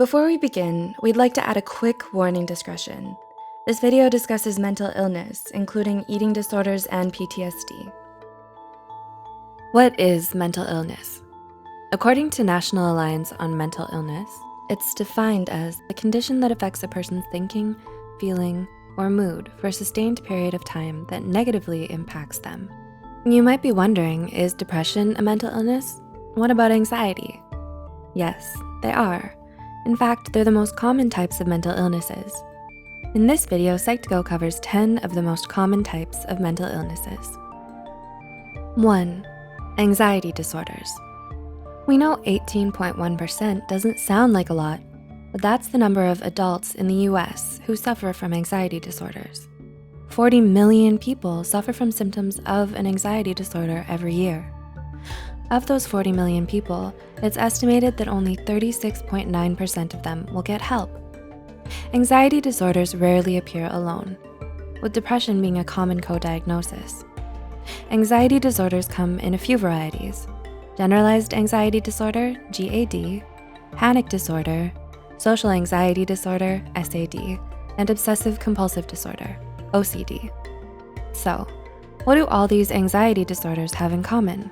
Before we begin, we'd like to add a quick warning discussion. This video discusses mental illness, including eating disorders and PTSD. What is mental illness? According to National Alliance on Mental Illness, it's defined as a condition that affects a person's thinking, feeling, or mood for a sustained period of time that negatively impacts them. You might be wondering, is depression a mental illness? What about anxiety? Yes, they are. In fact, they're the most common types of mental illnesses. In this video, Psych2Go covers 10 of the most common types of mental illnesses. 1. Anxiety disorders. We know 18.1% doesn't sound like a lot, but that's the number of adults in the US who suffer from anxiety disorders. 40 million people suffer from symptoms of an anxiety disorder every year. Of those 40 million people, it's estimated that only 36.9% of them will get help. Anxiety disorders rarely appear alone, with depression being a common co-diagnosis. Anxiety disorders come in a few varieties: generalized anxiety disorder, GAD, panic disorder, social anxiety disorder, SAD, and obsessive compulsive disorder, OCD. So, what do all these anxiety disorders have in common?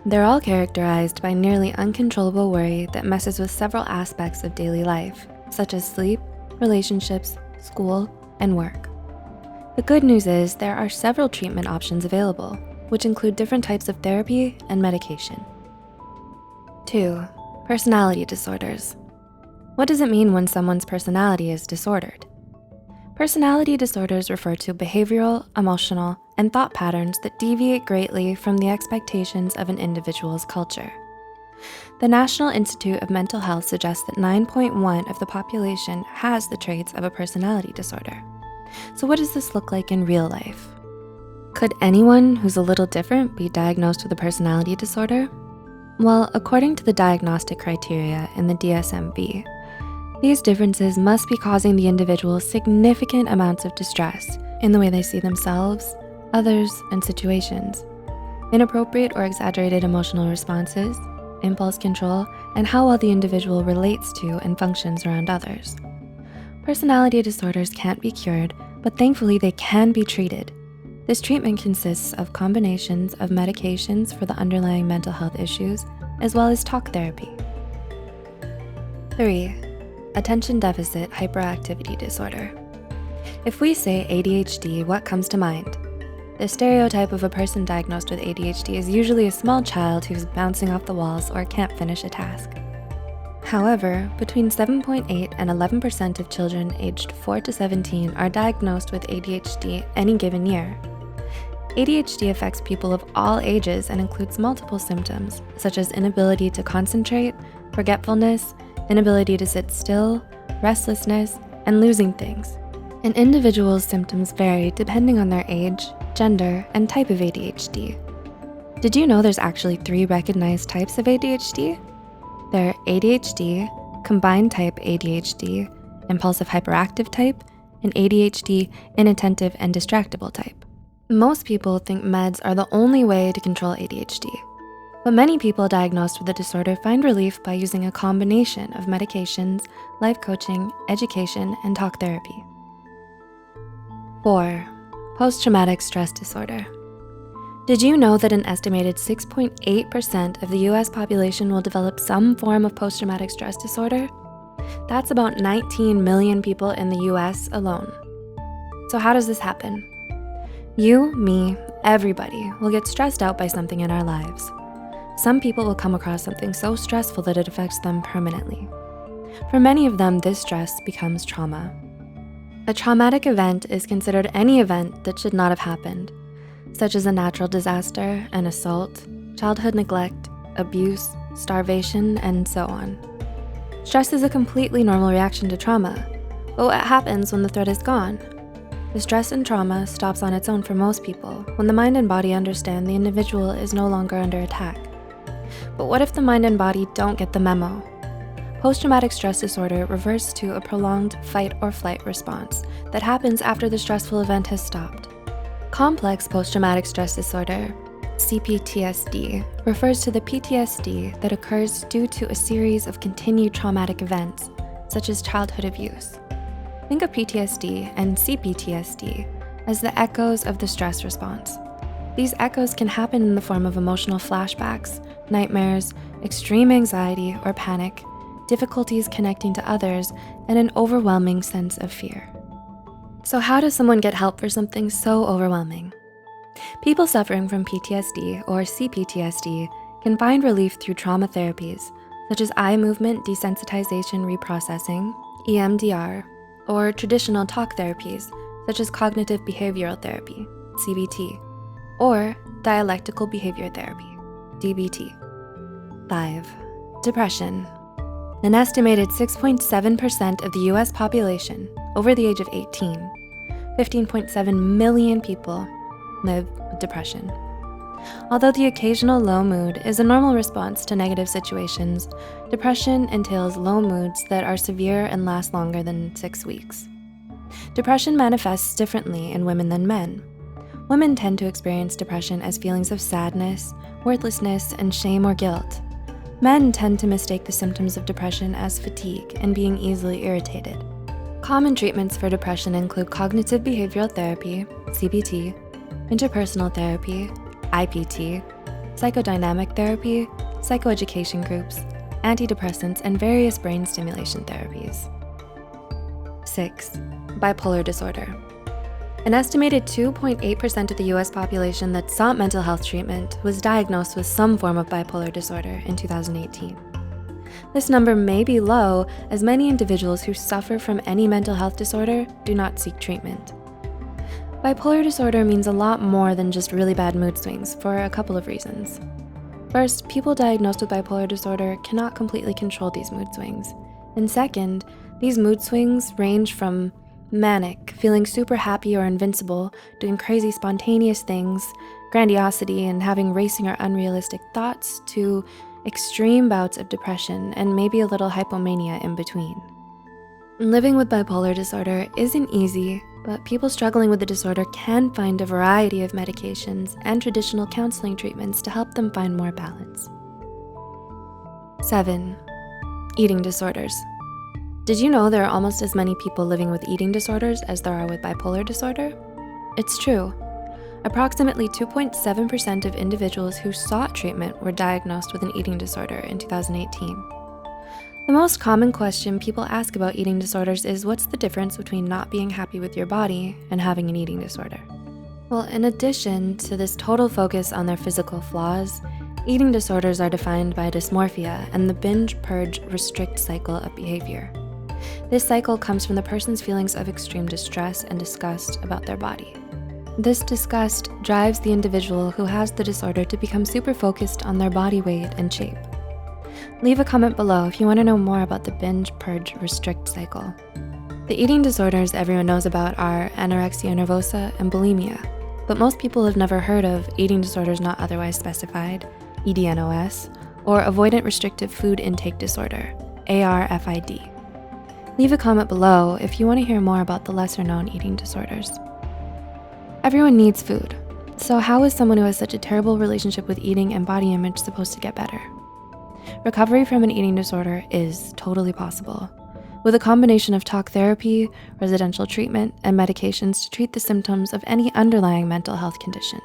They're all characterized by nearly uncontrollable worry that messes with several aspects of daily life, such as sleep, relationships, school, and work. The good news is there are several treatment options available, which include different types of therapy and medication. 2. Personality disorders. What does it mean when someone's personality is disordered? Personality disorders refer to behavioral, emotional, and thought patterns that deviate greatly from the expectations of an individual's culture. The National Institute of Mental Health suggests that 9.1% of the population has the traits of a personality disorder. So what does this look like in real life? Could anyone who's a little different be diagnosed with a personality disorder? Well, according to the diagnostic criteria in the DSM-V, these differences must be causing the individual significant amounts of distress in the way they see themselves, others, and situations, inappropriate or exaggerated emotional responses, impulse control, and how well the individual relates to and functions around others. Personality disorders can't be cured, but thankfully they can be treated. This treatment consists of combinations of medications for the underlying mental health issues, as well as talk therapy. 3. Attention deficit hyperactivity disorder. If we say ADHD, what comes to mind? The stereotype of a person diagnosed with ADHD is usually a small child who's bouncing off the walls or can't finish a task. However, between 7.8% and 11% of children aged 4 to 17 are diagnosed with ADHD any given year. ADHD affects people of all ages and includes multiple symptoms, such as inability to concentrate, forgetfulness, inability to sit still, restlessness, and losing things. An individual's symptoms vary depending on their age, gender, and type of ADHD. Did you know there's actually 3 recognized types of ADHD? They're ADHD, combined type ADHD, impulsive hyperactive type, and ADHD inattentive and distractible type. Most people think meds are the only way to control ADHD, but many people diagnosed with the disorder find relief by using a combination of medications, life coaching, education, and talk therapy. 4. Post-traumatic stress disorder. Did you know that an estimated 6.8% of the US population will develop some form of post-traumatic stress disorder? That's about 19 million people in the US alone. So how does this happen? You, me, everybody will get stressed out by something in our lives. Some people will come across something so stressful that it affects them permanently. For many of them, this stress becomes trauma. A traumatic event is considered any event that should not have happened, such as a natural disaster, an assault, childhood neglect, abuse, starvation, and so on. Stress is a completely normal reaction to trauma, but what happens when the threat is gone? The stress and trauma stops on its own for most people when the mind and body understand the individual is no longer under attack. But what if the mind and body don't get the memo? Post-traumatic stress disorder refers to a prolonged fight or flight response that happens after the stressful event has stopped. Complex post-traumatic stress disorder, CPTSD, refers to the PTSD that occurs due to a series of continued traumatic events, such as childhood abuse. Think of PTSD and CPTSD as the echoes of the stress response. These echoes can happen in the form of emotional flashbacks, nightmares, extreme anxiety or panic, difficulties connecting to others, and an overwhelming sense of fear. So how does someone get help for something so overwhelming? People suffering from PTSD or CPTSD can find relief through trauma therapies, such as eye movement desensitization reprocessing, EMDR, or traditional talk therapies, such as cognitive behavioral therapy, CBT, or dialectical behavior therapy, DBT. 5. Depression. An estimated 6.7% of the US population over the age of 18, 15.7 million people live with depression. Although the occasional low mood is a normal response to negative situations, depression entails low moods that are severe and last longer than 6 weeks. Depression manifests differently in women than men. Women tend to experience depression as feelings of sadness, worthlessness, and shame or guilt. Men tend to mistake the symptoms of depression as fatigue and being easily irritated. Common treatments for depression include cognitive behavioral therapy, CBT, interpersonal therapy, IPT, psychodynamic therapy, psychoeducation groups, antidepressants, and various brain stimulation therapies. 6. Bipolar disorder. An estimated 2.8% of the US population that sought mental health treatment was diagnosed with some form of bipolar disorder in 2018. This number may be low, as many individuals who suffer from any mental health disorder do not seek treatment. Bipolar disorder means a lot more than just really bad mood swings for a couple of reasons. First, people diagnosed with bipolar disorder cannot completely control these mood swings. And second, these mood swings range from manic, feeling super happy or invincible, doing crazy spontaneous things, grandiosity, and having racing or unrealistic thoughts, to extreme bouts of depression and maybe a little hypomania in between. Living with bipolar disorder isn't easy, but people struggling with the disorder can find a variety of medications and traditional counseling treatments to help them find more balance. 7. Eating disorders. Did you know there are almost as many people living with eating disorders as there are with bipolar disorder? It's true. Approximately 2.7% of individuals who sought treatment were diagnosed with an eating disorder in 2018. The most common question people ask about eating disorders is, what's the difference between not being happy with your body and having an eating disorder? Well, in addition to this total focus on their physical flaws, eating disorders are defined by dysmorphia and the binge, purge, restrict cycle of behavior. This cycle comes from the person's feelings of extreme distress and disgust about their body. This disgust drives the individual who has the disorder to become super focused on their body weight and shape. Leave a comment below if you want to know more about the binge, purge, restrict cycle. The eating disorders everyone knows about are anorexia nervosa and bulimia, but most people have never heard of eating disorders not otherwise specified, EDNOS, or avoidant restrictive food intake disorder, ARFID. Leave a comment below if you want to hear more about the lesser-known eating disorders. Everyone needs food, so how is someone who has such a terrible relationship with eating and body image supposed to get better? Recovery from an eating disorder is totally possible, with a combination of talk therapy, residential treatment, and medications to treat the symptoms of any underlying mental health conditions.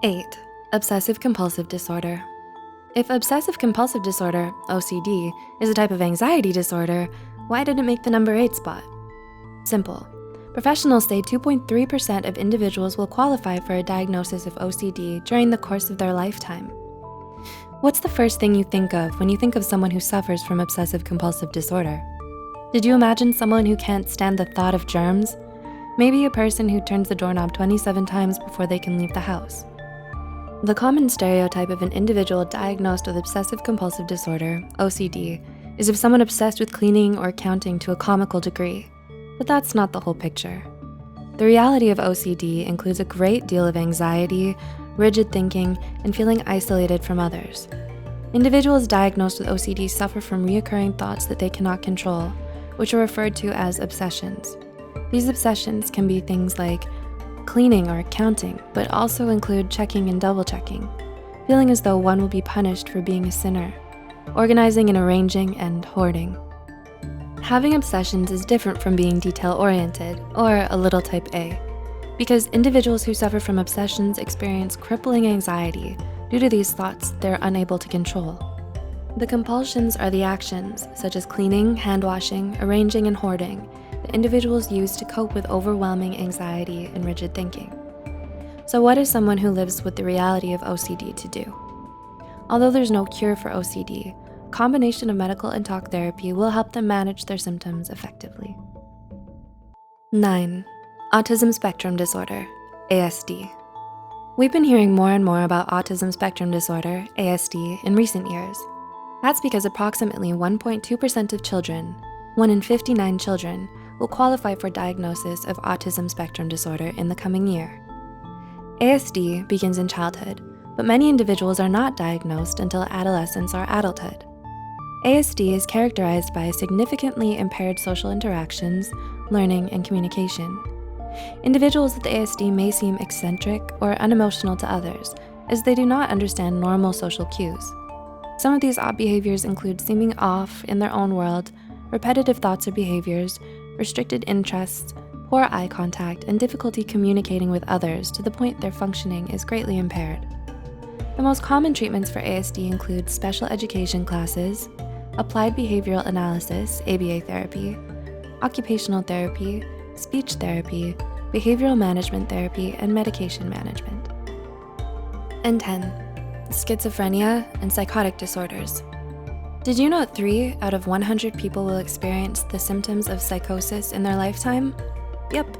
8. Obsessive-compulsive disorder. If obsessive-compulsive disorder, OCD, is a type of anxiety disorder, why did it make the number 8 spot? Simple. Professionals say 2.3% of individuals will qualify for a diagnosis of OCD during the course of their lifetime. What's the first thing you think of when you think of someone who suffers from obsessive-compulsive disorder? Did you imagine someone who can't stand the thought of germs? Maybe a person who turns the doorknob 27 times before they can leave the house. The common stereotype of an individual diagnosed with obsessive-compulsive disorder, OCD, is of someone obsessed with cleaning or counting to a comical degree, but that's not the whole picture. The reality of OCD includes a great deal of anxiety, rigid thinking, and feeling isolated from others. Individuals diagnosed with OCD suffer from reoccurring thoughts that they cannot control, which are referred to as obsessions. These obsessions can be things like cleaning or counting, but also include checking and double checking, feeling as though one will be punished for being a sinner, organizing and arranging, and hoarding. Having obsessions is different from being detail-oriented, or a little type A, because individuals who suffer from obsessions experience crippling anxiety due to these thoughts they're unable to control. The compulsions are the actions, such as cleaning, hand washing, arranging, and hoarding, that individuals use to cope with overwhelming anxiety and rigid thinking. So what is someone who lives with the reality of OCD to do? Although there's no cure for OCD, a combination of medical and talk therapy will help them manage their symptoms effectively. 9. Autism spectrum disorder, ASD. We've been hearing more and more about autism spectrum disorder, ASD, in recent years. That's because approximately 1.2% of children, 1 in 59 children, will qualify for diagnosis of autism spectrum disorder in the coming year. ASD begins in childhood, but many individuals are not diagnosed until adolescence or adulthood. ASD is characterized by significantly impaired social interactions, learning, and communication. Individuals with ASD may seem eccentric or unemotional to others, as they do not understand normal social cues. Some of these odd behaviors include seeming off in their own world, repetitive thoughts or behaviors, restricted interests, poor eye contact, and difficulty communicating with others to the point their functioning is greatly impaired. The most common treatments for ASD include special education classes, applied behavioral analysis, ABA therapy, occupational therapy, speech therapy, behavioral management therapy, and medication management. And 10, schizophrenia and psychotic disorders. Did you know 3 out of 100 people will experience the symptoms of psychosis in their lifetime? Yep,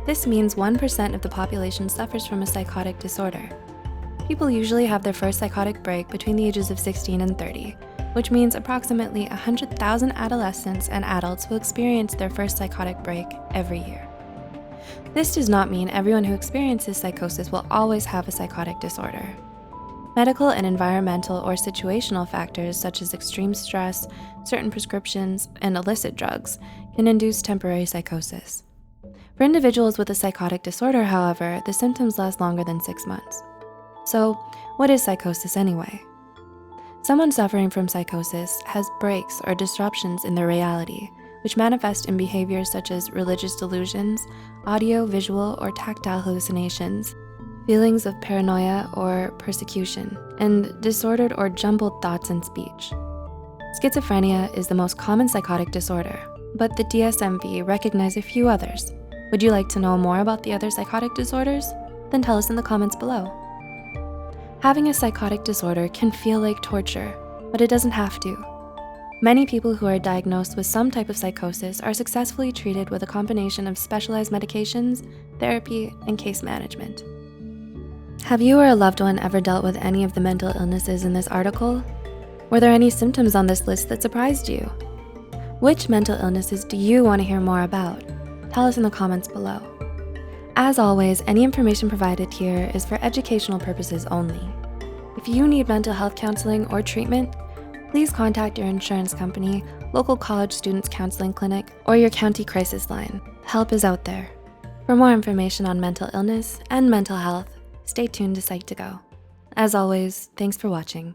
this means 1% of the population suffers from a psychotic disorder. People usually have their first psychotic break between the ages of 16 and 30, which means approximately 100,000 adolescents and adults will experience their first psychotic break every year. This does not mean everyone who experiences psychosis will always have a psychotic disorder. Medical and environmental or situational factors such as extreme stress, certain prescriptions, and illicit drugs can induce temporary psychosis. For individuals with a psychotic disorder, however, the symptoms last longer than 6 months. So, what is psychosis anyway? Someone suffering from psychosis has breaks or disruptions in their reality, which manifest in behaviors such as religious delusions, audio, visual, or tactile hallucinations, feelings of paranoia or persecution, and disordered or jumbled thoughts and speech. Schizophrenia is the most common psychotic disorder, but the DSM-V recognizes a few others. Would you like to know more about the other psychotic disorders? Then tell us in the comments below. Having a psychotic disorder can feel like torture, but it doesn't have to. Many people who are diagnosed with some type of psychosis are successfully treated with a combination of specialized medications, therapy, and case management. Have you or a loved one ever dealt with any of the mental illnesses in this article? Were there any symptoms on this list that surprised you? Which mental illnesses do you want to hear more about? Tell us in the comments below. As always, any information provided here is for educational purposes only. If you need mental health counseling or treatment, please contact your insurance company, local college students counseling clinic, or your county crisis line. Help is out there. For more information on mental illness and mental health, stay tuned to Psych2Go. As always, thanks for watching.